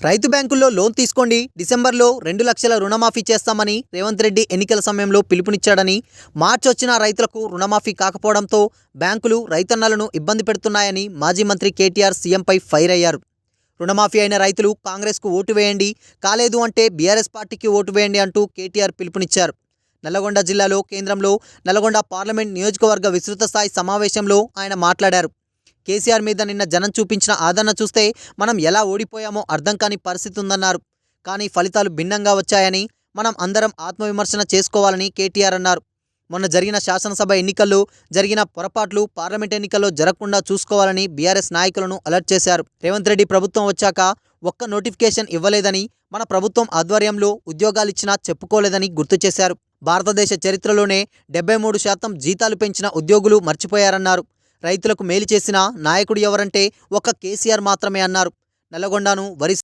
రైతు బ్యాంకుల్లో లోన్ తీసుకోండి, డిసెంబర్లో 2 లక్షల రుణమాఫీ చేస్తామని రేవంత్ రెడ్డి ఎన్నికల సమయంలో పిలుపునిచ్చాడని, మార్చి వచ్చిన రైతులకు రుణమాఫీ కాకపోవడంతో బ్యాంకులు రైతన్నలను ఇబ్బంది పెడుతున్నాయని మాజీ మంత్రి కేటీఆర్ సీఎంపై ఫైర్ అయ్యారు. రుణమాఫీ అయిన రైతులు కాంగ్రెస్కు ఓటు వేయండి, కాలేదు అంటే బీఆర్ఎస్ పార్టీకి ఓటు వేయండి అంటూ కేటీఆర్ పిలుపునిచ్చారు. నల్లగొండ జిల్లాలో కేంద్రంలో నల్లగొండ పార్లమెంట్ నియోజకవర్గ విస్తృత స్థాయి సమావేశంలో ఆయన మాట్లాడారు. కేసీఆర్ మీద నిన్న జనం చూపించిన ఆదరణ చూస్తే మనం ఎలా ఓడిపోయామో అర్థం కాని పరిస్థితి ఉందన్నారు. కానీ ఫలితాలు భిన్నంగా వచ్చాయని, మనం అందరం ఆత్మవిమర్శన చేసుకోవాలని కేటీఆర్ అన్నారు. మొన్న జరిగిన శాసనసభ ఎన్నికల్లో జరిగిన పొరపాట్లు పార్లమెంట్ ఎన్నికల్లో జరగకుండా చూసుకోవాలని బీఆర్ఎస్ నాయకులను అలర్ట్ చేశారు. రేవంత్ రెడ్డి ప్రభుత్వం వచ్చాక ఒక్క నోటిఫికేషన్ ఇవ్వలేదని, మన ప్రభుత్వం ఆధ్వర్యంలో ఉద్యోగాలిచ్చినా చెప్పుకోలేదని గుర్తు చేశారు. భారతదేశ చరిత్రలోనే 73% జీతాలు పెంచిన ఉద్యోగులు మర్చిపోయారన్నారు. రైతులకు మేలు చేసిన నాయకుడు ఎవరంటే ఒక్క కేసీఆర్ మాత్రమే అన్నారు. నల్లగొండను వరి